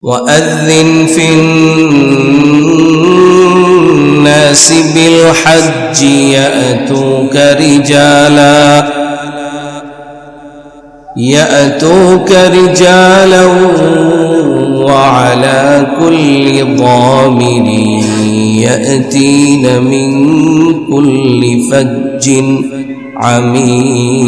وأذن في الناس بالحج يأتوك رجالا وعلى كل ضامر يأتين من كل فج عميق।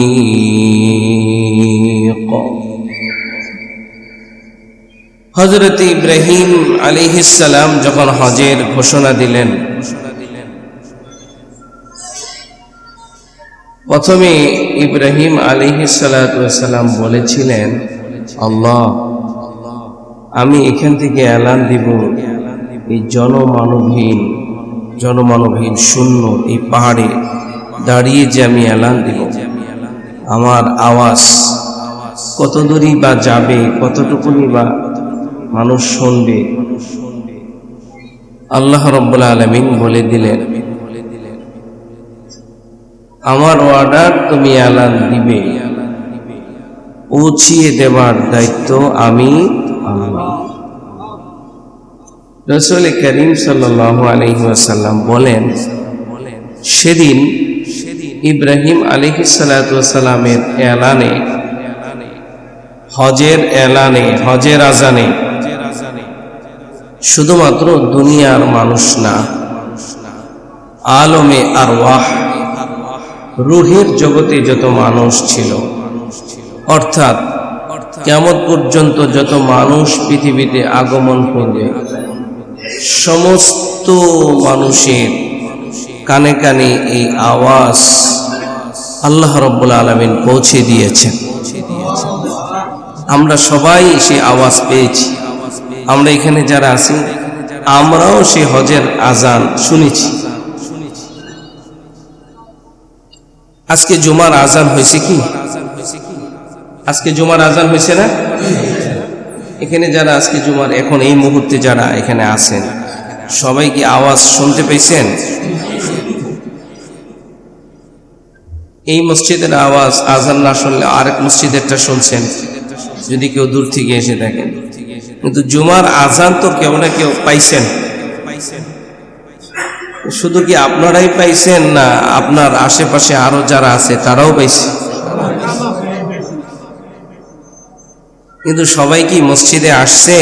হযরত ইব্রাহিম আলাইহিস সালাম যখন হজের ঘোষণা দিলেন, প্রথমে ইব্রাহিম আলাইহিস সালাম বলেছিলেন, আল্লাহ, আমি এখান থেকে এলান দিব এই জনমানবহীন শূন্য এই পাহাড়ে দাঁড়িয়ে যে আমি এলান দিব, আমার আওয়াজ কত দূরই বা যাবে, কতটুকুনি বা মানুষ শুনবে। আল্লাহ রাব্বুল আলামিন বলে দিলেন, আমার অর্ডার তুমি এলান দিবে, পৌঁছিয়ে দেবার দায়িত্ব আমি আল্লাহ। রাসূল করিম সাল্লাল্লাহু আলাইহি ওয়াসাল্লাম বলেন, সেদিন ইব্রাহিম আলাইহিস সালাতু ওয়াসালামের এলানে, হজের আজানে শুধুমাত্র দুনিয়ার মানুষ না, আলমে আরওয়াহ রূহের জগতে যত মানুষ ছিল, অর্থাৎ কিয়ামত পর্যন্ত যত মানুষ পৃথিবীতে আগমন করবে, সমস্ত মানুষের কানে কানে এই আওয়াজ আল্লাহ রাব্বুল আলামিন পৌঁছে দিয়েছেন। আমরা সবাই সেই আওয়াজ পেয়েছি। আমরা এখানে যারা আছি, আমরাও সেই হজের আজান শুনেছি। আজকে জুমার আজান হয়েছে কি? আজকে জুমার আজান হয়েছে না? এখানে যারা আজকে জুমার এখন এই মুহূর্তে যারা এখানে আছেন, সবাই কি আওয়াজ শুনতে পেয়েছেন? এই মসজিদের আওয়াজ আজান না শুনলে আরেক মসজিদেরটা শুনছেন, যদি কেউ দূর থেকে এসে থাকেন। কিন্তু জুমার আজান তো কেউ না কেউ পাইছেন। শুধু কি আপনারাই পাইছেন, না আপনার আশেপাশে আরো যারা আছে তারাও পাইছে? কিন্তু সবাই কি মসজিদে আসছে?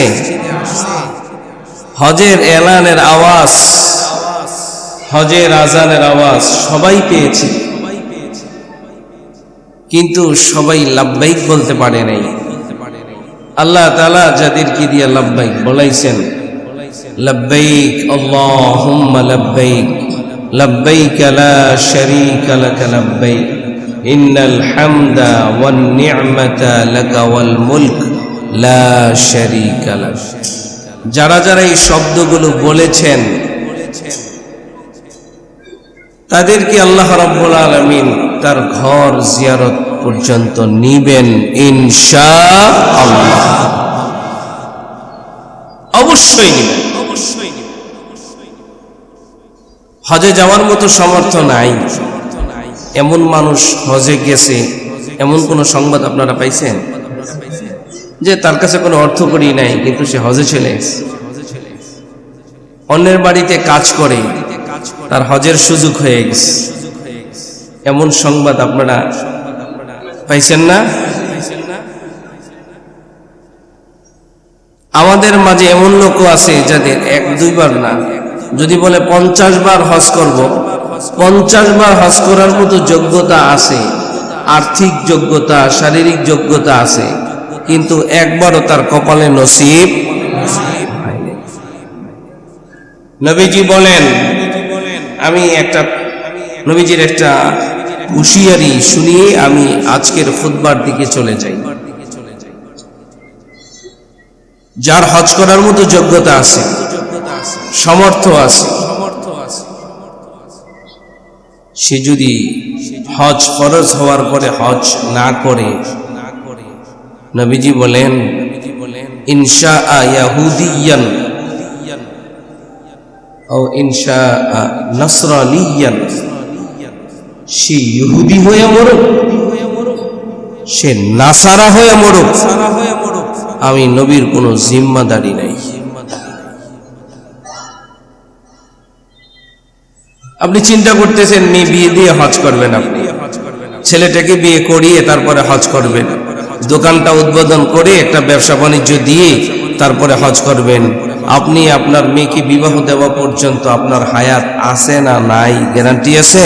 হজের এলানের আওয়াজ, হজের আজানের আওয়াজ সবাই পেয়েছে, কিন্তু সবাই লাব্বাইক বলতে পারে নাই। আল্লাহ তাআলা যাদেরকে দিয়ে লাব্বাইক বলাইছেন, লাব্বাইক আল্লাহুম্মা লাব্বাইক, লাব্বাইক লা শারীকা লাক লাব্বাইক, ইন্নাল হামদা ওয়ান নি'মাতা লাকা ওয়াল মুলক লা শারীকা লাক। যারা যারা এই শব্দগুলো বলেছেন, তাদেরকে আল্লাহ রাব্বুল আলামিন তার ঘর জিয়ারত পর্যন্ত নিবেন ইনশাআল্লাহ। অবশ্যই নিবেন। হজে যাওয়ার মতো সামর্থ্য নাই এমন মানুষ হজে গেছে, এমন কোন সংবাদ আপনারা পাইছেন যে তার কাছে কোনো অর্থ করি নাই, কিন্তু সে হজে চলে গেছে? অন্যের বাড়িতে কাজ করে, তার হজের সুযোগ হয়ে গেছে, এমন সংবাদ আপনারা পাইছেন না? আমাদের মাঝে এমন লোকও আছে যাদের 1-2 বার না, যদি বলে 50 বার হজ করব, 50 বার হজ করার মতো যোগ্যতা আছে, আর্থিক যোগ্যতা, শারীরিক যোগ্যতা আছে, কিন্তু একবারও তার কপালে নসিব হয়নি। নবীজি বলেন, আমি নবীজির একটা হুঁশিয়ারি শুনিয়ে আমি আজকের খুতবার দিকে চলে যাই। যার হজ করার মতো যোগ্যতা আছে, সামর্থ্য আছে, সে যদি হজ ফরজ হওয়ার পরে হজ না করে, নবীজি বলেন, ইনশাআ ইয়াহুদিয়ান ও ইনশাআ নাসরানিয়ান, সে ইহুদি হয়ে মরুক, সে নাসারা হয়ে মরুক, আমি নবীর কোনো জিম্মাদারি নাই। আপনি চিন্তা করতেছেন মেয়ে বিয়ে দিয়ে হজ করবেন, আপনি ছেলেটাকে বিয়ে করিয়ে তারপরে হজ করবেন, দোকানটা উদ্বোধন করে একটা ব্যবসা বাণিজ্য দিয়ে তারপরে হজ করবেন। আপনি আপনার মেয়েকে বিবাহ দেওয়া পর্যন্ত আপনার হায়াত আছে না নাই, গ্যারান্টি আছে?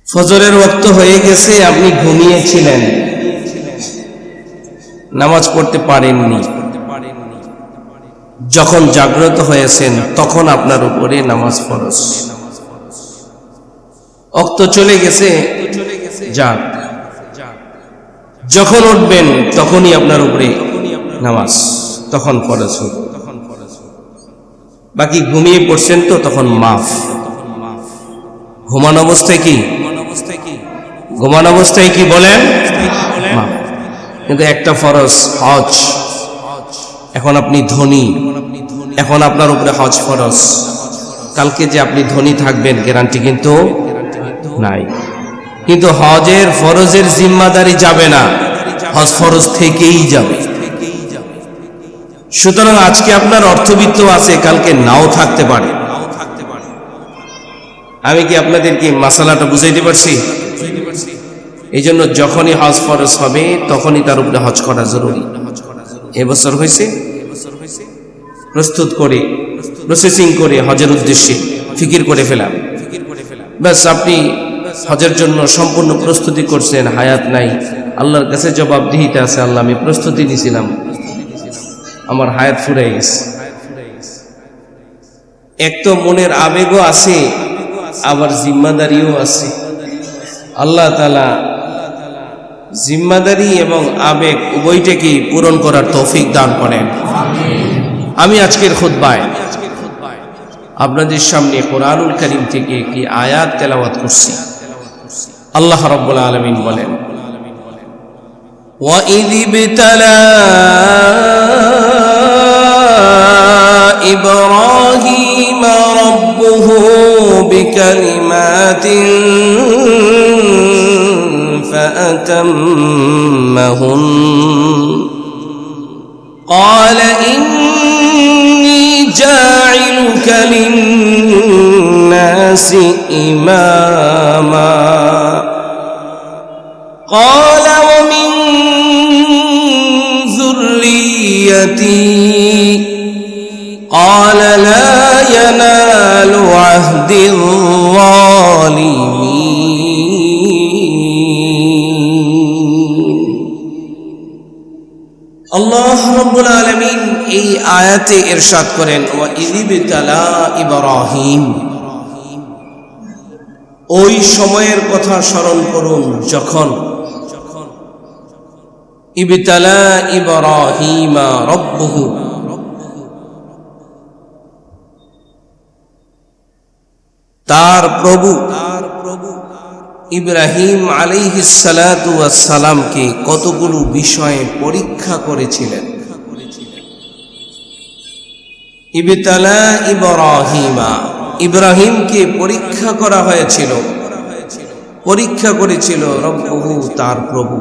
ফজরের ওয়াক্ত হয়ে গেছে, আপনি ঘুমিয়েছিলেন, নামাজ পড়তে পারেননি, যখন জাগ্রত হয়েছেন তখন আপনার উপরে নামাজ ফরজ। ওয়াক্ত চলে গেছে, যাক, যখন উঠবেন তখনই আপনার উপরে নামাজ, তখন ফরজ হবে। বাকি ঘুমিয়ে পড়ছেন তো তখন মাফ। ঘুমানো অবস্থায় কি, ঘুমানো অবস্থায় কি বলেন? মাফ। কিন্তু একটা ফরজ হজ, এখন আপনি ধনী, এখন আপনার উপরে হজ ফরজ, কালকে যে আপনি ধনী থাকবেন গ্যারান্টি কিন্তু নাই। কিন্তু হজের ফরজের জিম্মাদারি যাবে না, হজ ফরজ থেকেই যাবে। সুতরাং আজকে আপনার অর্থবিত্ত আছে, কালকে নাও থাকতে পারে। আমি কি আপনাদেরকে মাসালাটা বুঝাইতে পারছি? এই জন্য যখনই হজ ফরজ হবে তখনই তার উপরে হজ করা জরুরি। এবছর হয়েছে, প্রস্তুত করে প্রসেসিং করে হজের উদ্দেশ্যে ফিকির করে ফেলাম, ব্যাস আপনি হজের জন্য সম্পূর্ণ প্রস্তুতি করছেন, হায়াত নাই, আল্লাহর কাছে জবাবদিহিতে আছে, আল্লাহ আমি প্রস্তুতি নিয়েছিলাম, আমার হায়াত ফুরাই গেছে। এক তো মনের আবেগও আছে, আবার জিম্মাদারিও আছে। আল্লাহ তাআলা জিম্মাদারি এবং আবেগ উভয়টাকে পূরণ করার তৌফিক দান করেন। আমি আজকের খুতবায় আপনাদের সামনে কোরআনুল কারীম থেকে একটি আয়াত তেলাওয়াত করছি। আল্লাহ রাব্বুল আলামিন বলেন, وَإِذِ ابْتَلَى إِبْرَاهِيمَ رَبُّهُ بِكَلِمَاتٍ فَأَتَمَّهُنَّ قَالَ إِنِّي جَاعِلُكَ لِلنَّاسِ إِمَامًا قال ومن ذريتي قال لا ينال عهد الظالمين। আল্লাহ রাব্বুল আলামিন এই আয়াতে ইরশাদ করেন, وَإِذِ ابْتَلَى إِبْرَاهِيمَ, ওই সময়ের কথা স্মরণ করুন যখন ইবতালা ইব্রাহিমা রব্বুহু, তার প্রভু ইব্রাহিম আলাইহিস সালাতু ওয়াস সালামকে কতগুলো বিষয়ে পরীক্ষা করেছিলেন। ইবতালা ইব্রাহিমা, ইব্রাহিমকে পরীক্ষা করা হয়েছিল, পরীক্ষা করেছিল রব্বুহু, তার প্রভু।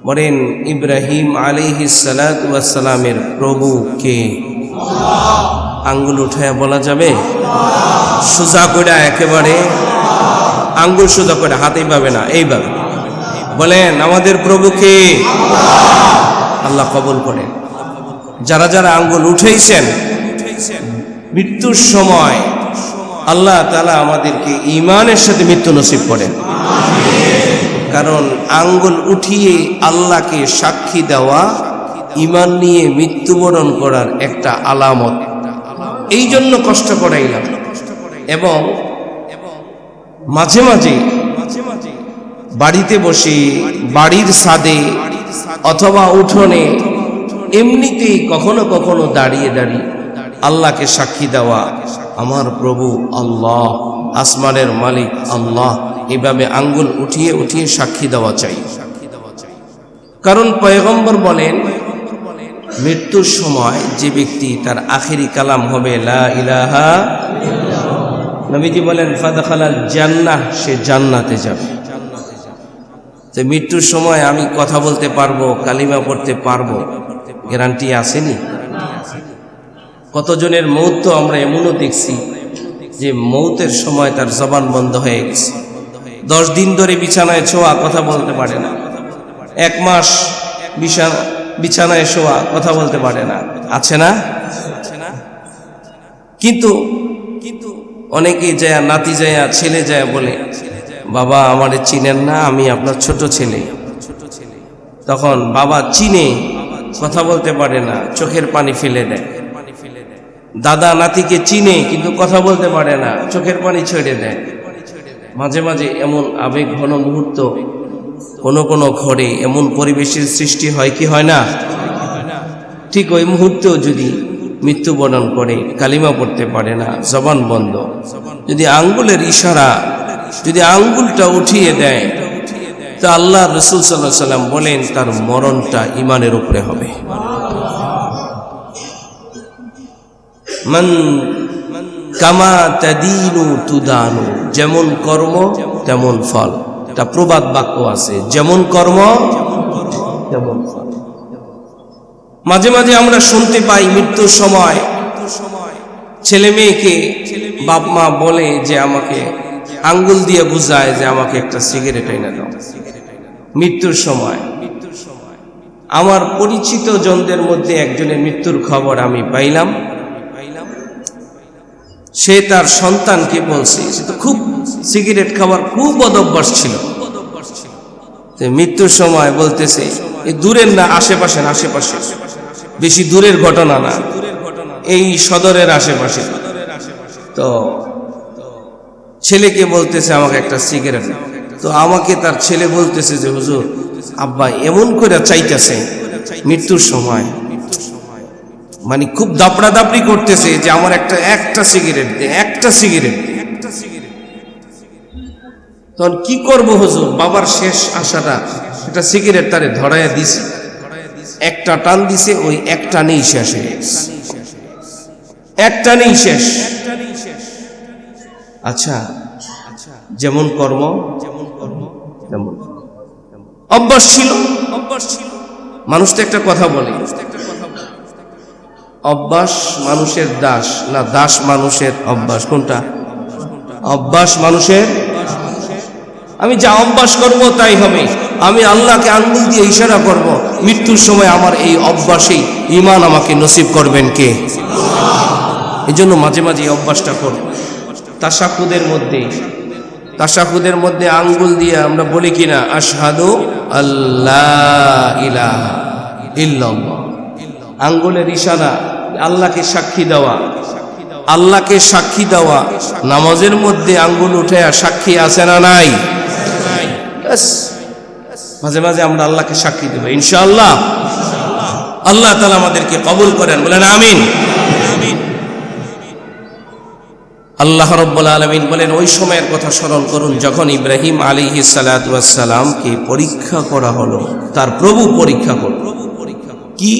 বলেন ইব্রাহিম আলাইহিস সালাতু ওয়াস সালামের প্রভু কে? আঙ্গুল উঠায়া বলা যাবে? সোজা করে, একেবারে আঙ্গুল সোজা করে, হাতেই পাবে না, এইভাবে বলেন আমাদের প্রভু কে? আল্লাহ কবুল করেন। যারা যারা আঙ্গুল উঠাইছেন, মৃত্যুর সময় আল্লাহ তাআলা আমাদেরকে ঈমানের সাথে মৃত্যু নসিব করেন। কারণ আঙ্গুল উঠিয়ে আল্লাহকে সাক্ষী দেওয়া ঈমান নিয়ে মৃত্যুবরণ করার একটা আলামত। এই জন্য কষ্ট করাইলাম। এবং মাঝে মাঝে বাড়িতে বসে, বাড়ির ছাদে অথবা উঠোনে, এমনিতেই কখনো কখনো দাঁড়িয়ে দাঁড়িয়ে আল্লাহকে সাক্ষী দেওয়া, আমার প্রভু আল্লাহ, আসমানের মালিক আল্লাহ, এভাবে আঙ্গুল উঠিয়ে উঠিয়ে সাক্ষী দেওয়া চাই। কারণ পয়গম্বর বলেন, মৃত্যুর সময় যে ব্যক্তি তার আখেরি কালাম হবে লা ইলাহা, নবীজি বলেন ফাদখালাল জান্নাহ, সে জান্নাতে যাবে। তো মৃত্যুর সময় আমি কথা বলতে পারবো, কালিমা পড়তে পারবো, গ্যারান্টি আসেনি? কতজনের মৌত তো আমরা এমনও দেখছি যে মৌতের সময় তার জবান বন্ধ হয়ে গেছে, 10 দিন ধরে বিছানায় শোয়া, কথা বলতে পারে না, 1 মাস বিছানায় শোয়া, কথা বলতে পারে না, আছে না? কিন্তু অনেকেই যায়, নাতি যায়, ছেলে যায় বলে, বাবা আমারে চিনেন না, আমি আপনার ছোট ছেলে। তখন বাবা চিনে, কথা বলতে পারে না, চোখের পানি ফেলে দেয়। দাদা নাতিকে চিনে কিন্তু কথা বলতে পারে না, চোখের পানি ছেড়ে দেয়। মাঝে মাঝে এমন আবেগ ঘন মুহূর্ত কোনো ঘরে এমন পরিবেশের সৃষ্টি হয় কি হয় না? ঠিক ওই মুহূর্তেও যদি মৃত্যুবরণ করে, কালিমা পড়তে পারে না, জবান বন্ধ, যদি আঙ্গুলের ইশারা, যদি আঙ্গুলটা উঠিয়ে দেয়, তা আল্লাহ রাসূল সাল্লাল্লাহু আলাইহি সাল্লাম বলেন তার মরণটা ঈমানের উপরে হবে। মান কামা তাদিনু তুদানু, যেমন কর্ম তেমন ফল। এটা প্রবাদ বাক্য আছে, যেমন কর্ম তেমন ফল। মাঝে মাঝে আমরা শুনতে পাই মৃত্যুর সময় ছেলে মেয়েকে বাপ মা বলে যে আমাকে আঙ্গুল দিয়ে বুঝায় যে আমাকে একটা সিগারেট এনে দাও। মৃত্যুর সময় আমার পরিচিত জনদের মধ্যে একজনের মৃত্যুর খবর আমি পাইলাম। সে তার সন্তানকে বলছে, সে তো খুব সিগারেট খাবার খুব বদঅভ্যাস ছিল, মৃত্যুর সময় বলতেছে, এই দূরের না, আশেপাশে, বেশি দূরের ঘটনা না, এই সদরের আশেপাশে। তো ছেলেকে বলতেছে আমাকে একটা সিগারেট। তো আমাকে তার ছেলে বলতেছে যে হুজুর, আব্বা এমন করে চাইতেছে মৃত্যুর সময়, মানে খুব দাপড়াদাপড়ি করতেছে যে আমার একটা সিগারেট দে, একটা সিগারেট। তখন কি করব হুজুর, বাবার শেষ আশাটা, একটা সিগারেট তারে ধরাইয়া দিছি, একটা টান দিছে, ওই একটা নেই শেষ হয়ে গেছে, একটা নেই শেষ। আচ্ছা, যেমন কর্ম তেমন অভ্যাস ছিল। মানুষ তো একটা কথা বলে, অভ্যাস মানুষের দাস, না দাস মানুষের অভ্যাস? কোনটা? অভ্যাস মানুষের। আমি যা অভ্যাস করব তাই হবে। আমি আল্লাহকে আঙ্গুল দিয়ে ইশারা করব, মৃত্যুর সময় আমার এই অভ্যাসেই ঈমান আমাকে নসিব করবেন কে? এই জন্য মাঝে মাঝে এই অভ্যাসটা করব। তাশাহুদের মধ্যে আঙ্গুল দিয়ে আমরা বলি কিনা, আশহাদু আল্লাহ ইলাহা ইল্লাল্লাহ, আঙ্গুলের ইশারা, আল্লাহকে সাক্ষী দেওয়া। নামাজের মধ্যে আঙ্গুল উঠে সাক্ষী আছে না নাই? মাঝে মাঝে আমরা আল্লাহকে সাক্ষী দেব ইনশাআল্লাহ। আল্লাহ তাআলা আমাদেরকে কবুল করেন, বলেন আমিন। আল্লাহ রাব্বুল আলামিন বলেন, ওই সময়ের কথা স্মরণ করুন যখন ইব্রাহিম আলাইহিস সালাতু ওয়াস সালামকে পরীক্ষা করা হলো, তার প্রভু পরীক্ষা করল। কি?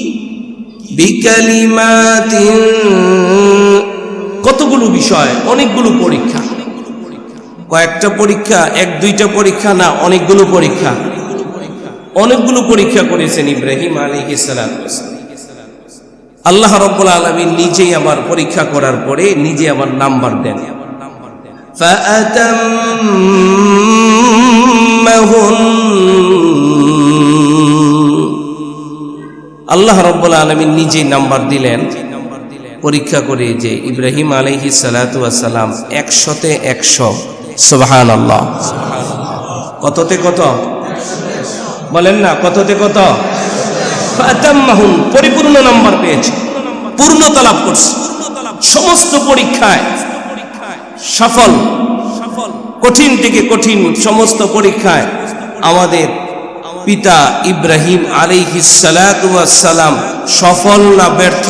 বিকালিমাতিন, কতগুলো বিষয়, অনেকগুলো পরীক্ষা। কয়েকটা পরীক্ষা, 1-2টা পরীক্ষা না, অনেকগুলো পরীক্ষা করেছেন ইব্রাহিম আলাইহিস সালাতু ওয়াস সালাম। আল্লাহ রাব্বুল আলামিন নিজেই আবার পরীক্ষা করার পরে নিজে আবার নাম্বার দেন। আল্লাহ রাব্বুল আলামিন নিজেই নাম্বার দিলেন পরীক্ষা করে, যে ইব্রাহিম আলাইহিস সালাতু ওয়াস সালাম 100-তে 100। সুবহানাল্লাহ। কততে কত বলেন না, কততে কত? ফাতাম্মাহুম, পরিপূর্ণ নাম্বার পেয়েছে, পূর্ণতা লাভ করছে, সমস্ত পরীক্ষায় সফল। কঠিন থেকে কঠিন সমস্ত পরীক্ষায় আমাদের পিতা ইব্রাহিম আলাইহিস সালাতু ওয়াস সালাম সফল না ব্যর্থ?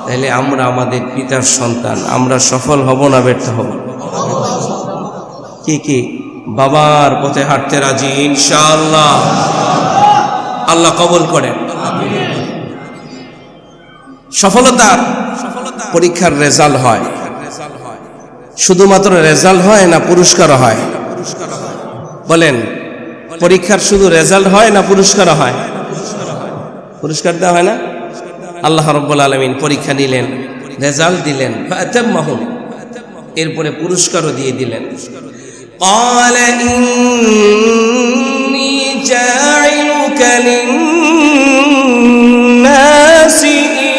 তাহলে আমরা আমাদের পিতার সন্তান, আমরা সফল হব না ব্যর্থ হব? কি বাবার পথে হাঁটতে রাজি ইনশাআল্লাহ? আল্লাহ কবুল করেন। সফলতার পরীক্ষার রেজাল্ট হয় শুধুমাত্র রেজাল্ট হয় না পুরস্কারও হয়? বলেন, পরীক্ষার শুধু রেজাল্ট হয় না পুরস্কার হয়? পুরস্কার দেওয়া হয় না? আল্লাহ রাব্বুল আলামিন পরীক্ষা নিলেন, রেজাল্ট দিলেন, ফাতাম্মাহুম, এরপরে পুরস্কারও দিয়ে দিলেন। قال إني جاعلك للناس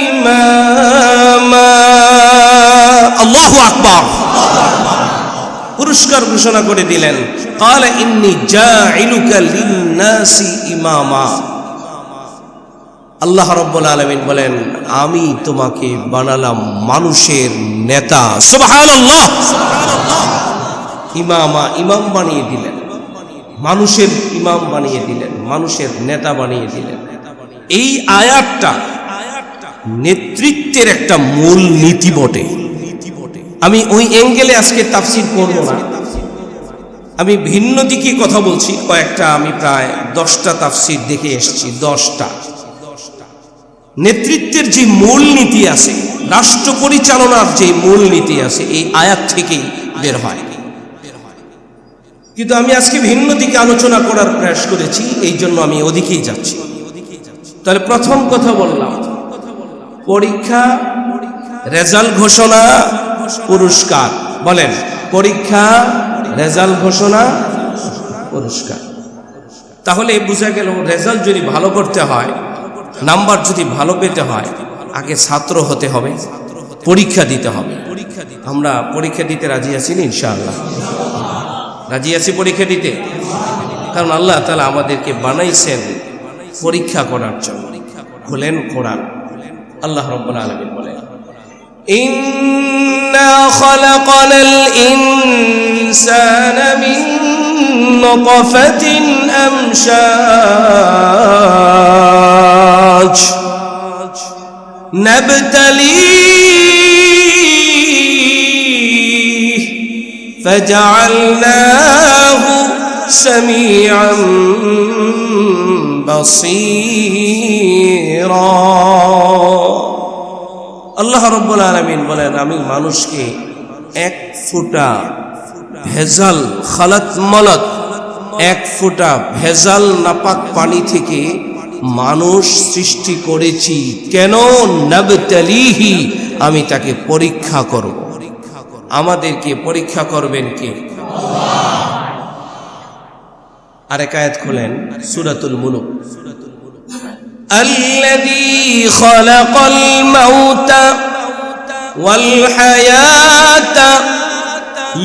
إماما। আল্লাহু আকবার। পুরস্কার ঘোষণা করে দিলেন, قال إني جاعلك للناس إماما। আল্লাহ রাব্বুল আলামিন বলেন, আমি তোমাকে বানালাম মানুষের নেতা। সুবহানাল্লাহ। ইমামা, ইমাম বানিয়ে দিলেন, মানুষের ইমাম বানিয়ে দিলেন, মানুষের নেতা বানিয়ে দিলেন। এই আয়াতটা নেতৃত্বের একটা মূল নীতি বটে। আমি ওই অ্যাঙ্গেলে আজকে তাফসীর করব না, আমি ভিন্ন দিকে কথা বলছি। কয়েকটা, আমি প্রায় 10টা তাফসীর দেখে এসেছি। 10টা নেতৃত্বের যে মূল নীতি আছে, রাষ্ট্র পরিচালনার যে মূল নীতি আছে, এই আয়াত থেকেই বের হয়। কিন্তু আমি আজকে ভিন্ন দিকে আলোচনা করার প্রয়াস করেছি, এই জন্য আমি ওদিকেই যাচ্ছি। তাহলে প্রথম কথা বললাম, পরীক্ষা, রেজাল্ট ঘোষণা, পুরস্কার। বলেন, পরীক্ষা, রেজাল্ট ঘোষণা, পুরস্কার। তাহলে বোঝা গেল, রেজাল্ট যদি ভালো করতে হয়, নাম্বার যদি ভালো পেতে হয়, আগে ছাত্র হতে হবে, পরীক্ষা দিতে হবে। আমরা পরীক্ষা দিতে রাজি আছি না? ইনশাআল্লাহ রাজি আছি পরীক্ষা দিতে, কারণ আল্লাহ তাআলা আমাদেরকে বানাইছেন পরীক্ষা করার জন্য। খুলেন কোরআন, আল্লাহ রাব্বুল আলামিন বলেন, ইন্না খালাকাল ইনসানা মিন নুতফাতিন আমশাজ নাবতালিহি ফাজআলনাহু সামিআন বাসীরা। আল্লাহ রাব্বুল আলামিন বলেন, আমি মানুষকে এক ফোঁটা ভেজাল, খালাত মালাত, এক ফোঁটা ভেজাল নাপাক পানি থেকে মানুষ সৃষ্টি করেছি। কেন? নাবতালিহি, আমি তাকে পরীক্ষা করব। আমাদেরকে পরীক্ষা করবেন কে? আরেক আয়াত খুলেন, সূরাতুল মুলুক। الذي خلق الموت والحياة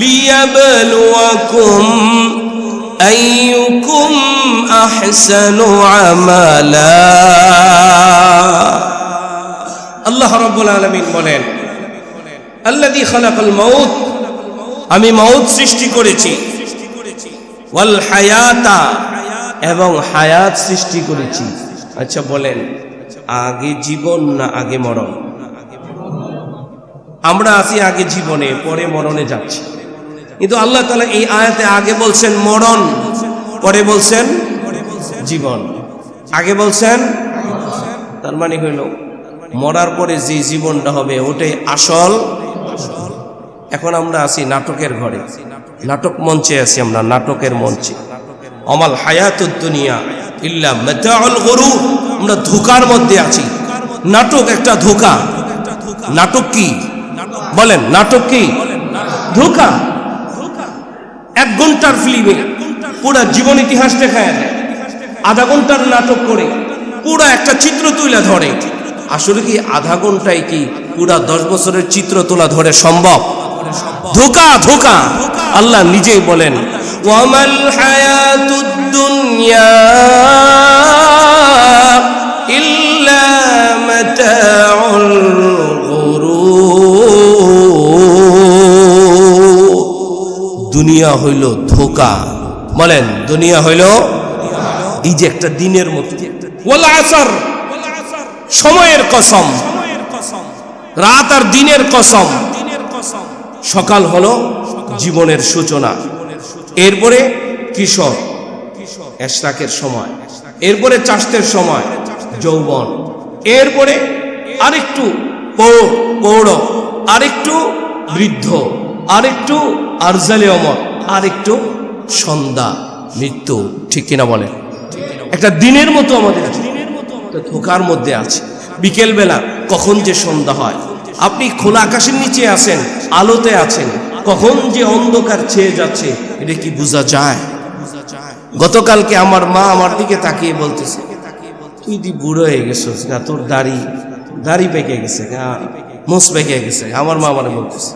ليبلوكم أيكم أحسن عملا। আল্লাহ রাব্বুল আলামিন বলেন, الذي خلق الموت, আমি মউত সৃষ্টি করেছি, ওয়াল হায়াতা, এবং হায়াত সৃষ্টি করেছি। আচ্ছা বলেন, আগে জীবন না আগে মরণ? আমরা আছি আগে জীবনে, পরে মরণে যাচ্ছি। কিন্তু আল্লাহ তাআলা এই আয়াতে আগে বলছেন মরণ, পরে বলছেন জীবন। আগে বলছেন, তার মানে হইল মরার পরে যে জীবনটা হবে ওটাই আসল। এখন আমরা আছি নাটকের ঘরে, নাটক মঞ্চে আছি, আমরা নাটকের মঞ্চে। আমাল হায়াতুদ দুনিয়া ইল্লা মাতাউল গুরুর, আমরা ধোঁকার মধ্যে আছি। নাটক একটা ধোঁকা। নাটক কি? বলেন, নাটক কি? ধোঁকা। 1 ঘন্টার ফিল্মে পুরো জীবন ইতিহাস দেখায় দেয়, আধা ঘন্টার নাটক করে পুরো একটা চিত্র তুলে ধরে। আসলে কি আধা ঘন্টায় কি পুরা 10 বছরের চিত্র তোলা ধরে সম্ভব? ধোঁকা, ধোঁকা। আল্লাহ নিজেই বলেন, ওয়ামাল হায়াতুদ দুনিয়া ইল্লা মাতাউল গুরুর। দুনিয়া হইল ধোঁকা। বলেন, দুনিয়া হইল এই যে একটা দিনের মতো। ওয়াল আসর, সময়ের কসম, রাত আর দিনের কসম। সকাল হলো জীবনের সূচনা, এরপরে কিশোর, এশরাকের সময়, এরপরে চাষতের সময়, যৌবন, এরপরে আরেকটু পৌঢ়, আরেকটু বৃদ্ধ, আরেকটু আরজালে অমর, আরেকটু সন্ধ্যা মৃত্যু, ঠিক কিনা বলেন? একটা দিনের মতো আমাদের ধোকার মধ্যে আছে। বিকেল বেলা কখন যে সন্ধ্যা হয়, আপনি খোলা আকাশের নিচে আছেন, আলোতে আছেন, কখন যে অন্ধকার ছেয়ে যাচ্ছে এটা কি বোঝা যায়? গতকালকে আমার মা আমার দিকে তাকিয়ে বলতেছে, তুই দি বুড়ো হয়ে গেছিস গা, তোর দাড়ি পেকে গেছে গা, মোষ পেকে গেছে। আমার মা আমার বলতেছে,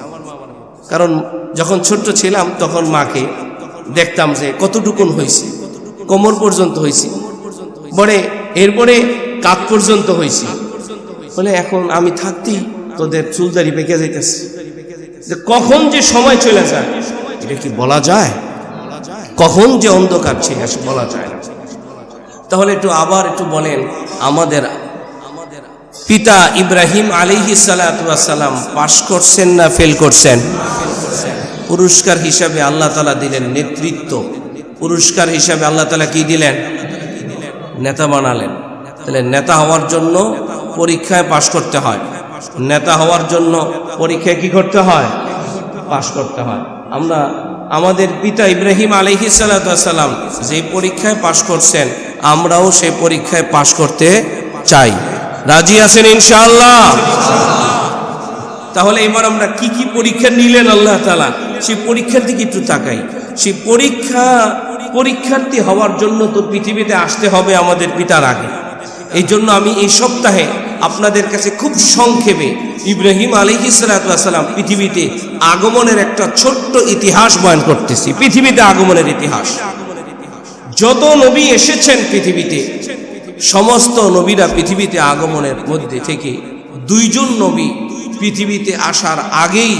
কারণ যখন ছোট্ট ছিলাম তখন মাকে দেখতাম যে কতটুকুন হয়েছে, কোমর পর্যন্ত হয়েছে, বলে এরপরে কাঁধ পর্যন্ত হয়েছে, বলে এখন আমি থাকতেই তোদের চুলদারি পেকে যাইতেছে। কখন যে সময় চলে যায় এটা কি বলা যায়? কখন যে অন্ধকার ছিল বলা যায় না। তাহলে আবার একটু বলেন, আমাদের পিতা ইব্রাহিম আলাইহিস সালাতু ওয়াস সালাম পাস করছেন না ফেল করছেন? পুরস্কার হিসাবে আল্লাহ তাআলা দিলেন নেতৃত্ব। পুরস্কার হিসাবে আল্লাহ তাআলা কি দিলেন? নেতা বানালেন। তাহলে নেতা হওয়ার জন্য পরীক্ষায় পাশ করতে হয়। নেতা হওয়ার জন্য পরীক্ষায় কি করতে হয়? পাশ করতে হয়। আমরা আমাদের পিতা ইব্রাহিম আলাইহিস সালাতু ওয়াস সালাম যে পরীক্ষায় পাশ করছেন, আমরাও সেই পরীক্ষায় পাশ করতে চাই। রাজি আছেন ইনশাআল্লাহ? তাহলে এবার আমরা কি কি পরীক্ষা নিলেন আল্লাহ তাআলা, সেই পরীক্ষার দিকে একটু তাকাই। সেই পরীক্ষার্থী হওয়ার জন্য তো পৃথিবীতে আসতে হবে আমাদের পিতার আগে। এই জন্য আমি এই সপ্তাহে আপনাদের কাছে খুব সংক্ষেপে ইব্রাহিম আলাইহিস সালাতু ওয়াস সালাম পৃথিবীতে আগমনের একটা ছোট্ট ইতিহাস বয়ান করতেছি। পৃথিবীতে আগমনের ইতিহাস। যত নবী এসেছেন পৃথিবীতে, সমস্ত নবীরা পৃথিবীতে আগমনের মধ্যে থেকে দুইজন নবী পৃথিবীতে আসার আগেই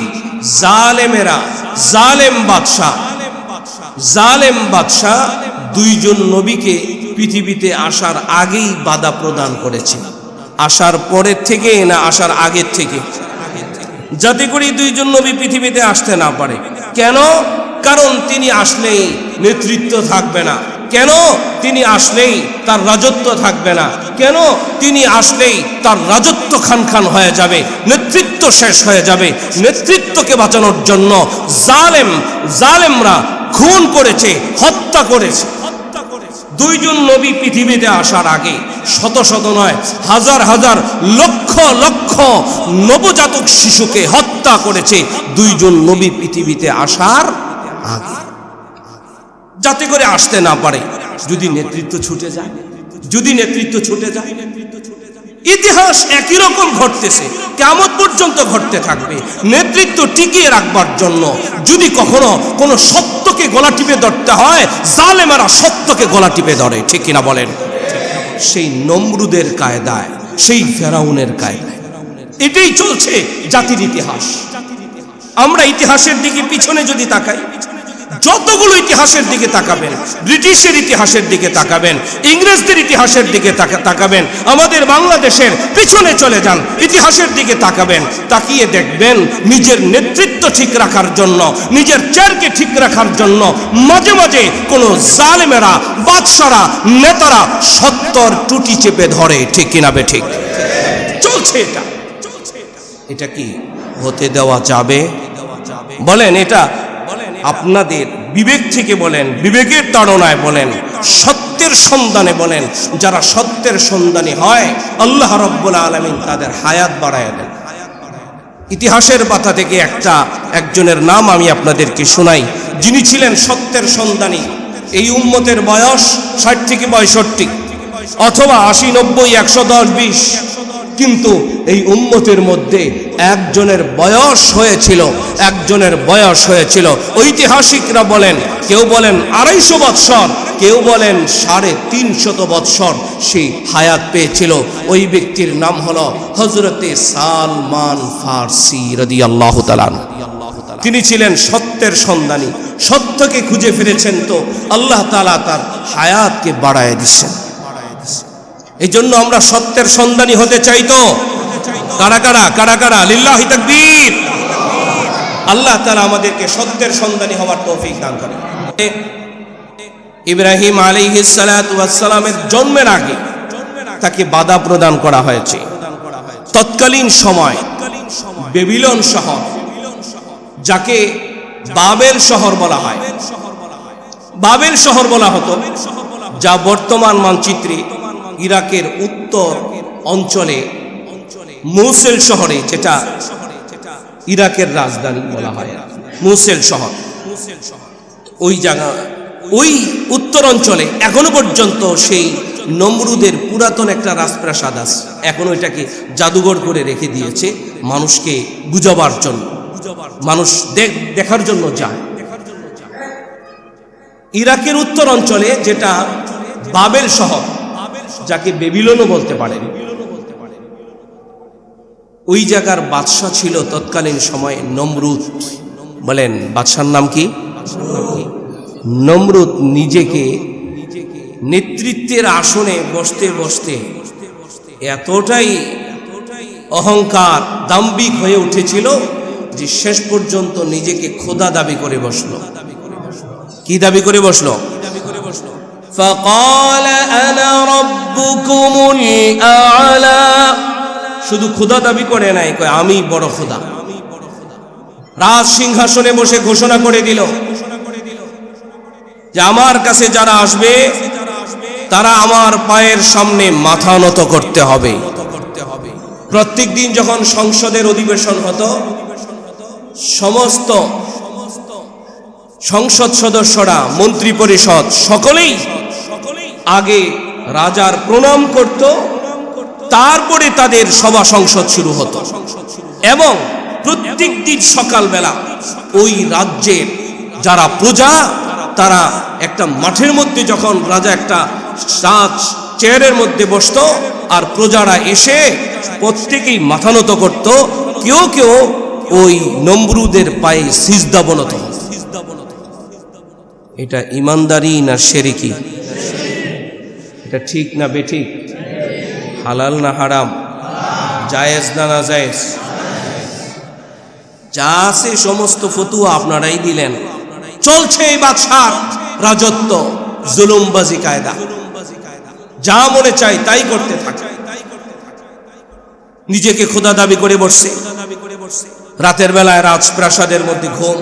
জালেম বাদশা দুইজন নবীকে পৃথিবীতে আসার আগেই বাধা প্রদান করেছে। আসার পরের থেকে না আসার আগের থেকে, যাতে করে দুইজন নবী পৃথিবীতে আসতে না পারে। কেন? কারণ তিনি আসলেই নেতৃত্ব থাকবে না। কেন? তিনি আসলেই তার রাজত্ব থাকবে না। কেন? তিনি আসলেই তার রাজত্ব খান হয়ে যাবে, নেতৃত্ব শেষ হয়ে যাবে। নেতৃত্বকে বাঁচানোর জন্য জালেমরা খুন করেছে, হত্যা করেছে। দুইজন নবী পৃথিবীতে আসার আগে শত শত নয়, হাজার হাজার লক্ষ লক্ষ নবজাতক শিশুকে হত্যা করেছে দুইজন নবী পৃথিবীতে আসার আগে, যাতে করে আসতে না পারে। যদি নেতৃত্ব ছুটে যায়, ইতিহাস একই রকম ঘটতেছে, কিয়ামত পর্যন্ত ঘটতে থাকবে। নেতৃত্ব টিকিয়ে রাখবার জন্য যদি কখনো কোনো সত্যকে গলা টিপে ধরতে হয়, জালেমেরা সত্যকে গলা টিপে ধরে, ঠিক কিনা বলেন? সেই নমরুদের কায়দায়, সেই ফেরাউনের কায়দায় এটাই চলছে জাতির ইতিহাস। আমরা ইতিহাসের দিকে পিছনে যদি তাকাই, যতগুলো ইতিহাসের দিকে তাকাবেন, ব্রিটিশের ইতিহাসের দিকে তাকাবেন, ইংরেজদের ইতিহাসের দিকে তাকাবেন, আমাদের বাংলাদেশের পিছনে চলে যান, ইতিহাসের দিকে তাকাবেন, তাকিয়ে দেখবেন নিজের নেতৃত্ব ঠিক রাখার জন্য, নিজের চেয়ারকে ঠিক রাখার জন্য মাঝে মাঝে কোনো জালেমেরা, বাদশারা, নেতারা সত্যর টুটি চেপে ধরে, ঠিক কিনা বে ঠিক? চলছে এটা কি হতে দেওয়া যাবে? বলেন, এটা আপনাদের বিবেক থেকে বলেন, বিবেকের তাড়নায় বলেন, সত্যের সন্ধানে বলেন। যারা সত্যের সন্ধানী হয়, আল্লাহ রাব্বুল আলামিন তাদের হায়াত বাড়ায় দেন। ইতিহাসের পাতা থেকে একজনের নাম আমি আপনাদেরকে শোনাই, যিনি ছিলেন সত্যের সন্ধানী। এই উম্মতের বয়স 60 থেকে 65 অথবা 80, 90, 110, 20, কিন্তু এই উম্মতের মধ্যে একজনের বয়স হয়েছিল, ঐতিহাসিকরা বলেন, কেউ বলেন 250 বৎসর, কেউ বলেন 350 বৎসর সেই হায়াত পেয়েছিল। ওই ব্যক্তির নাম হলো হযরতে সালমান ফারসি রাদিয়াল্লাহু তাআলা। তিনি ছিলেন সত্যের সন্ধানী, সত্যকে খুঁজে ফিরেছেন, তো আল্লাহ তাআলা তার হায়াতকে বাড়ায় দিচ্ছেন। এই জন্য আমরা সত্যের সন্ধানী হতে চাই। তো কারা কারা লিল্লাহি তাকবীর। আল্লাহ তাআলা আমাদেরকে সত্যের সন্ধানী হওয়ার তৌফিক দান করেন। ইব্রাহিম আলাইহিস সালাতু ওয়াস সালামের জন্মের আগে তাকে বাধা প্রদান করা হয়েছে। তৎকালীন সময় বেবিলন শহর, যাকে বাবেল শহর বলা হয়। বাবেল শহর বলা হতো, যা বর্তমান মানচিত্রে ইরাকের উত্তর অঞ্চলে মৌসেল শহরে, যেটা ইরাকের রাজধানী বলা হয়, মৌসেল শহর। ওই জায়গা, ওই উত্তর অঞ্চলে এখনো পর্যন্ত সেই নমরুদের পুরাতন একটা রাজপ্রাসাদ আছে। এখন ওইটাকে জাদুঘর করে রেখে দিয়েছে মানুষকে বুঝাবার জন্য, মানুষ দেখার জন্য যায়। ইরাকের উত্তর অঞ্চলে যেটা বাবেল শহর, যাকে বেবিলনও বলতে পারেন, ওই জায়গার বাদশা ছিল তৎকালীন সময়ে নমরুদ। বলেন বাদশার নাম কি? নমরুদ নিজেকে নেতৃত্বের আসনে বসতে বসতে এতটাই অহংকার, দাম্ভিক হয়ে উঠেছিল যে শেষ পর্যন্ত নিজেকে খোদা দাবি করে বসলো। কি দাবি করে বসলো? فقال انا ربكم الاعلى। শুধু খোদা দাবি করে নাই, কয় আমি বড় খোদা। রাজ সিংহাসনে বসে ঘোষণা করে দিল যে আমার কাছে যারা আসবে তারা আমার পায়ের সামনে মাথা নত করতে হবে। প্রত্যেক দিন যখন সংসদের অধিবেশন হতো, সমস্ত সংসদ সদস্যরা, মন্ত্রী পরিষদ সকলেই আগে রাজার প্রণাম করত, তারপরে তাদের সভা সংসদ শুরু হতো। এবং প্রত্যেক দিন সকালবেলা ওই রাজ্যের যারা প্রজা, তারা একটা মাঠের মধ্যে, যখন রাজা একটা চেয়ারের মধ্যে বসত আর প্রজারা এসে প্রত্যেকেই মাথা নত করত, কেউ কেউ ওই নমরুদের পায়ে সিজদা বনত। এটা ইমানদারি না শিরকি? এটা ঠিক না বেঠিক? হালাল না হারাম? জায়েজ না নাজায়েজ? যা আছে সমস্ত ফতুয়া আপনারাই দিলেন। চলছে এই বাদশার রাজত্ব, জুলুমবাজি কায়দা, যা মনে চাই তাই করতে থাকে। নিজেকে খোদা দাবি করে বসছে। রাতের বেলায় রাজপ্রাসাদের মধ্যে ঘুম।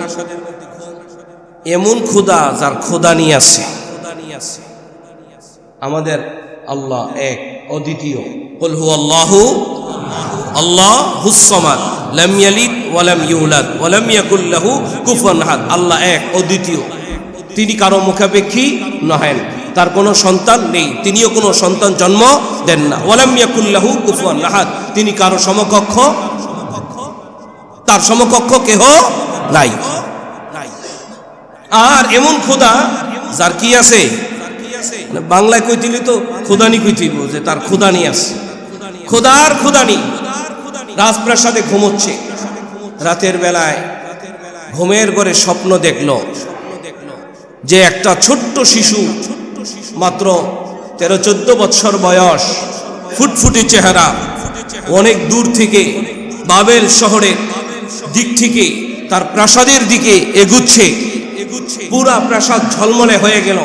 এমন খোদা যার খোদা নিয়ে আছে। আমাদের আল্লাহ এক, অদ্বিতীয়। কুল হুয়াল্লাহু আল্লাহুস সামাদ, লাম ইয়ালিদ ওয়া লাম ইউলাদ ওয়া লাম ইয়াকুল লাহু কুফুয়ান আহাদ। আল্লাহ এক, অদ্বিতীয়। তিনি কারো মুখাপেক্ষী নহেন, তার কোনো সন্তান নেই, তিনিও কোনো সন্তান জন্ম দেন না। ওয়া লাম ইয়াকুল লাহু কুফুয়ান আহাদ, তিনি কারো সমকক্ষ, তার সমকক্ষ কেহ নাই। আর এমন খোদা যার কি আছে, বাংলায় কইতিলি তো খোদানি কইতিব, যে তার খোদানি আছে। খোদার খোদানি রাজপ্রাসাদে ঘুমোচ্ছে। রাতের বেলায় ঘুমের ঘরে স্বপ্ন দেখল যে একটা ছোট্ট শিশু, মাত্র 13-14 বছর বয়স, ফুটফুটে চেহারা, অনেক দূর থেকে বাবেল শহরের দিক থেকে তার প্রাসাদের দিকে এগুচ্ছে। পুরা প্রাসাদ ঝলমলে হয়ে গেল।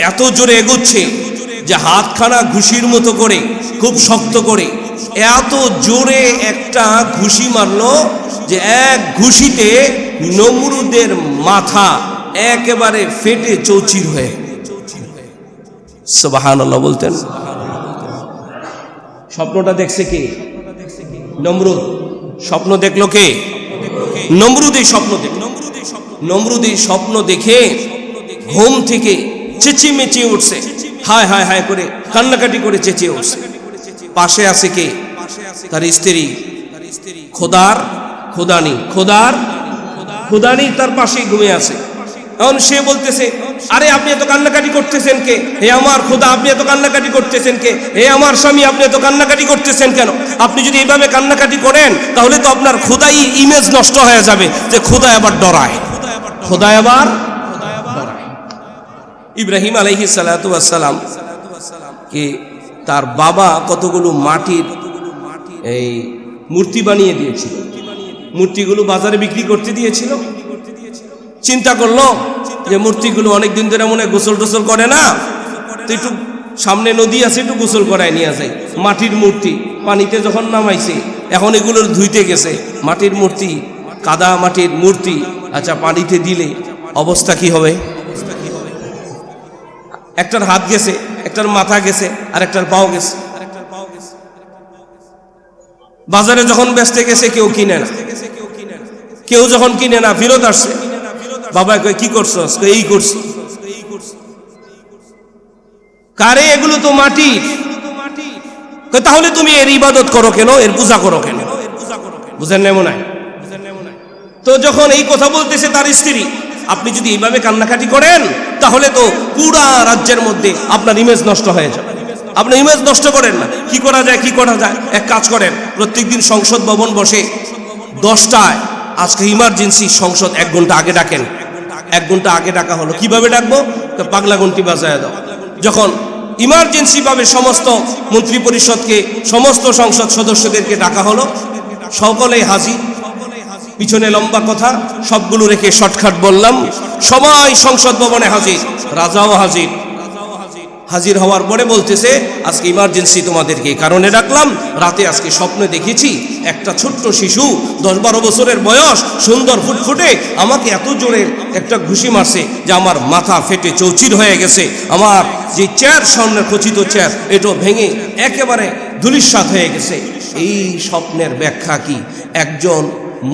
এত জোরে এগুচ্ছে যে হাতখানা ঘুষির মতো করে, খুব শক্ত করে, এত জোরে একটা ঘুষি মারলো যে এক ঘুষিতে নমরুদের মাথা একেবারে ফেটে চৌচির হয়ে। সুবহানাল্লাহ বলতেন। স্বপ্নটা দেখছে কে? নমরুদ। স্বপ্ন দেখলো কে? নমরুদ এই স্বপ্ন দেখল। নমরুদ এই স্বপ্ন দেখে ঘুম থেকে চেঁচিয়ে মেচিয়ে উঠছে, হায় হায় হায় করে কান্নাকাটি করে চেঁচিয়ে উঠছে। পাশে আছে কে? তার স্ত্রী, খোদার খোদানি, খোদার খোদানি তার পাশেই ঘুমিয়ে আছে। এখন সে বলতেছে, আরে আপনি এত কান্নাকাটি করতেছেন কে? হে আমার খোদা, আপনি এত কান্নাকাটি করতেছেন কে? হে আমার স্বামী, আপনি এত কান্নাকাটি করতেছেন কেন? আপনি যদি এইভাবে কান্নাকাটি করেন তাহলে তো আপনার খোদাই ইমেজ নষ্ট হয়ে যাবে, যে খোদা আবার ডরায়, খোদা আবার ডরায়। ইব্রাহিম আলাইহিস সালাতু ওয়াস সালাম কে তার বাবা কতগুলো মাটির এই মূর্তি বানিয়ে দিয়েছিল। মূর্তিগুলো বাজারে বিক্রি করতে দিয়েছিল। চিন্তা করলো যে মূর্তিগুলো অনেকদিন ধরে মনে গোসল টোসল করে না, তো একটু সামনে নদী আছে, একটু গোসল করায় নিয়ে যায়। মাটির মূর্তি পানিতে যখন নামাইছে, এখন এগুলোর ধুইতে গেছে। মাটির মূর্তি, কাদা মাটির মূর্তি আচ্ছা পানিতে দিলে অবস্থা কি হবে? একটার হাত গেছে, একটার মাথা গেছে, আর একটার পাও গেছে। বাজারে যখন বেচতে গেছে কেউ কিনে না, কেউ যখন কিনে না ফেরত আসছে, বাবা কয় কি করছস? এই করছি। কারে? এগুলো তো মাটির। তাহলে তুমি এর ইবাদত করো কেন, এর পূজা করো কেন? বুঝেন না মনে হয়? তো যখন এই কথা বলতেছে তার স্ত্রী, আপনি যদি এইভাবে কান্নাকাটি করেন তাহলে তো পুরা রাজ্যের মধ্যে আপনার ইমেজ নষ্ট হয়ে যাবে। আপনি ইমেজ নষ্ট করেন না। কি করা যায়? কি করা যায়? এক কাজ করেন, প্রত্যেকদিন সংসদ ভবন বসে 10টায়, আজকে ইমার্জেন্সি সংসদ 1 ঘন্টা আগে ডাকেন। 1 ঘন্টা আগে ডাকা হলো, কিভাবে ডাকবো? তো পাগলা ঘন্টি বাজায় দাও। যখন ইমার্জেন্সি ভাবে সমস্ত মন্ত্রী পরিষদকে, সমস্ত সংসদ সদস্যদেরকে ডাকা হলো, সকলেই হাজির। পিছনে লম্বা কথা, সবগুলো রেখে শর্টকাট বললাম। সবাই সংসদ ভবনে হাজির, রাজাও হাজির। হাজির হওয়ার পরে বলতেছে, আজকে ইমার্জেন্সি তোমাদেরকে এই কারণে ডাকলাম, রাতে আজকে স্বপ্নে দেখেছি একটা ছোট্ট শিশু 10-12 বছরের বয়স, সুন্দর ফুটফুটে, আমাকে এত জোরে একটা ঘুষি মারছে যে আমার মাথা ফেটে চৌচির হয়ে গেছে। আমার যে চেয়ার, স্বর্ণের খচিত চেয়ার, এটাও ভেঙে একেবারে ধূলিসাৎ হয়ে গেছে। এই স্বপ্নের ব্যাখ্যা কি? একজন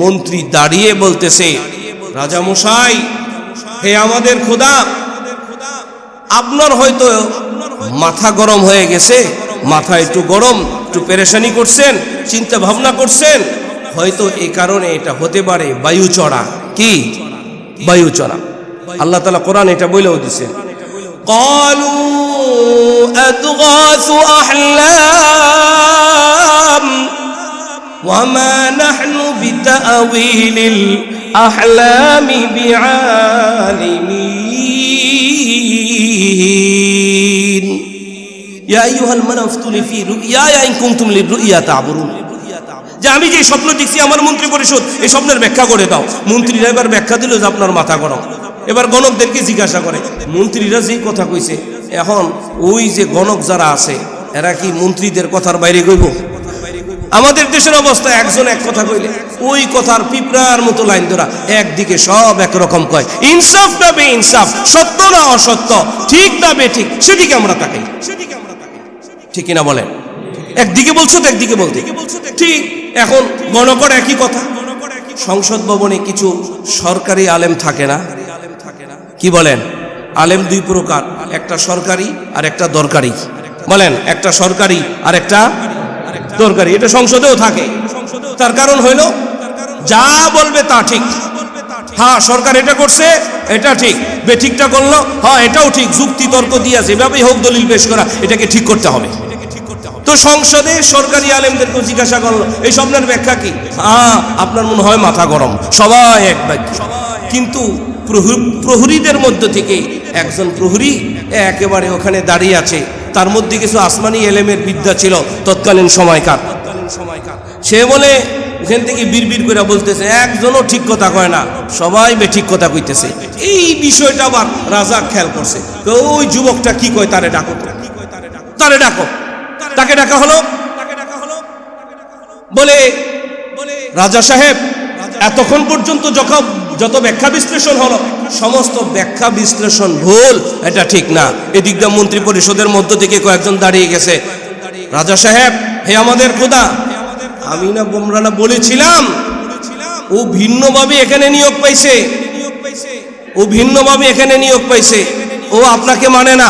মন্ত্রী দাঁড়িয়ে বলতেছে, রাজা মশাই, হে আমাদের খোদা, আপনার হয়তো মাথা গরম হয়ে গেছে, মাথা একটু গরম, একটু পেরেশানি করছেন, চিন্তা ভাবনা করছেন, হয়তো এই কারণে এটা হতে পারে বায়ু চড়া। কি বায়ু চড়া? আল্লাহ তাআলা কোরআন এটা বলেও দিয়েছেন, ক্বালু আদগাসু আহলাম ওয়া মা নাহনু বিতাআওয়িলিল আহলামি বিআলিমিন ইয়া আইয়ুহাল মানাফতুলি ফি রুইয়া ইন কুনতুম লিরুইয়া তা'বুরুন। যে আমি যে স্বপ্ন দেখছি, আমার মন্ত্রী পরিষদ এই স্বপ্নের ব্যাখ্যা করে দাও। মন্ত্রীরা এবার ব্যাখ্যা দিল যে আপনার মাথা গরম। এবার গণকদেরকে জিজ্ঞাসা করে, মন্ত্রীরা যেই কথা কইছে, এখন ওই যে গণক যারা আছে এরা কি মন্ত্রীদের কথার বাইরে কইব? আমাদের দেশের অবস্থা, একজন এক কথা কইলে ওই কথার পিঁপড়ার মতো লাইন ধরা, একদিকে সব একরকম কয়। ইনসাফ না বে ইনসাফ, সত্য না অসত্য, ঠিক না বে ঠিক, সেদিকে আমরা তাকাই। ঠিক কিনা বলেন? একদিকে বলছো তো একদিকে বলতে ঠিক। এখন গণকর একই কথা। সংসদ ভবনে কিছু সরকারি আলেম থাকে না? কি বলেন? আলেম 2 প্রকার, একটা সরকারি আর একটা দরকারি। বলেন, একটা সরকারি আর একটা দরকারি। এটা সংসদেও থাকে। তার কারণ হইল যা বলবে তা ঠিক। হ্যাঁ, সরকার এটা করছে, এটা ঠিক। বেঠিকটা করলো, হ্যাঁ এটাও ঠিক। যুক্তি তর্ক দিয়া যেভাবেই হোক দলিল পেশ করা, এটাকে ঠিক করতে হবে। তো সংসদে সরকারি আলেমদেরকে জিজ্ঞাসা করলো, এই স্বপ্নের ব্যাখ্যা কি? হ্যাঁ, আপনার মনে হয় মাথা গরম। সবাই এক বাক্য। কিন্তু প্রহরীদের মধ্য থেকে একজন প্রহরী একেবারে ওখানে দাঁড়িয়ে আছে, তার মধ্যে কিছু আসমানি এলেমের বিদ্যা ছিল তৎকালীন সময়কার। সে বলে ওখান থেকে বিড়বিড় করে বলতেছে, একজনও ঠিক কথা কয় না, সবাই বেঠিক কথা কইতেছে। এই বিষয়টা আবার রাজা খেয়াল করছে। তো ওই যুবকটা কি কয়, তারে ডাকো, তারে ডাকো। তাকে ডাকা হলো। বলে, রাজা সাহেব, এতক্ষণ পর্যন্ত যত ব্যাখ্যা বিশ্লেষণ হলো, সমস্ত ব্যাখ্যা বিশ্লেষণ ভুল, এটা ঠিক না। এদিক দিয়ে মন্ত্রী পরিষদের মধ্য থেকে কয়েকজন দাঁড়িয়ে গেছে। রাজা সাহেব, হে আমাদের খোদা, আমি না বোমরানা বলেছিলাম ও ভিন্নভাবে এখানে নিয়োগ পাইছে, ও ভিন্নভাবে এখানে নিয়োগ পাইছে। ও আপনাকে মানে না,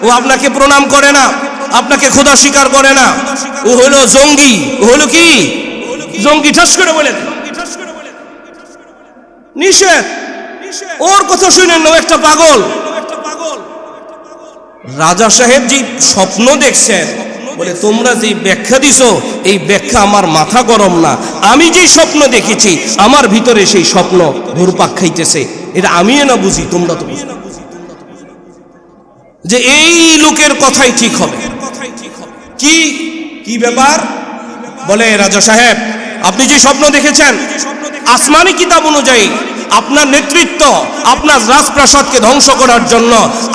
ও আপনাকে প্রণাম করে না, আপনাকে খোদা স্বীকার করে না। ও হলো জঙ্গি। ও হলো কি? জঙ্গি। ঠাস করে বলেন, নিষেধ। ওর কথা শুনেন না, একটা পাগল। রাজা সাহেব যে স্বপ্ন দেখছেন, বলে তোমরা যে ব্যাখ্যা দিছো, এই ব্যাখ্যা আমার মাথা গরম না। আমি যে স্বপ্ন দেখেছি, আমার ভিতরে সেই স্বপ্ন ঘুরপাক খাইতেছে। এটা আমিও না বুঝি, তোমরা তো বুঝি যে এই লোকের কথাই ঠিক হবে। কি ব্যাপার? বলে, রাজা সাহেব, আপনি যে স্বপ্ন দেখেছেন, আসমানি কিতাব অনুযায়ী আপনার নেতৃত্ব, আপনার রাজপ্রাসাদকে ধ্বংস করার জন্য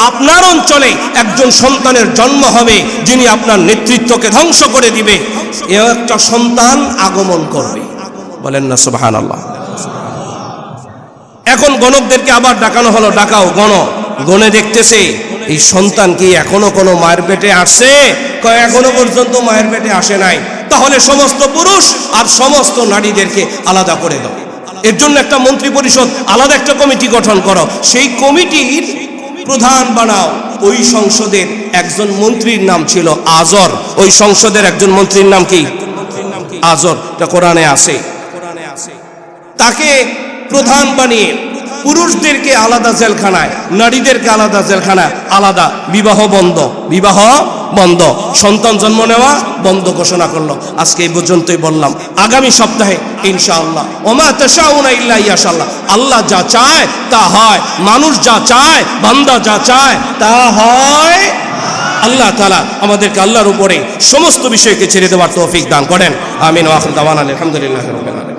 আপনার অঞ্চলে একজন সন্তানের জন্ম হবে, যিনি আপনার নেতৃত্বকে ধ্বংস করে দিবে। এ একটা সন্তান আগমন করবে। বলেন না সুবহানাল্লাহ। এখন গণকদেরকে আবার ডাকানো হলো, ডাকাও গণে দেখতেছে এই সন্তান কি এখনো কোনো মায়ের পেটে আসছে? কয় এখনো পর্যন্ত মায়ের পেটে আসে নাই। তাহলে সমস্ত পুরুষ আর সমস্ত নারীদেরকে আলাদা করে দাও, এর জন্য একটা মন্ত্রী পরিষদ, আলাদা একটা কমিটি গঠন করো, সেই কমিটির প্রধান বানাও। ওই সংসদের একজন মন্ত্রীর নাম ছিল আজর। ওই সংসদের একজন মন্ত্রীর নাম কি? আজর। এটা কোরআনে আছে। তাকে প্রধান বানিয়ে পুরুষদেরকে আলাদা জেলখানায়, নারীদেরকে আলাদা জেলখানায়, আলাদা, বিবাহ বন্ধ, সন্তান জন্ম নেওয়া বন্ধ ঘোষণা করলো। আজকে এই পর্যন্তই বললাম। আগামী সপ্তাহে ইনশাআল্লাহ, ওমা তাশাউনা ইল্লা ইয়াশাআল্লাহ, আল্লাহ যা চায় তা হয়, মানুষ যা চায়, বান্দা যা চায় তা হয়। আল্লাহ তাআলা আমাদেরকে আল্লাহর উপরে সমস্ত বিষয়কে ছেড়ে দেওয়ার তৌফিক দান করেন। আমিন ওয়া আখিরু দাওয়ানা আলহামদুলিল্লাহি রাব্বিল আলামিন।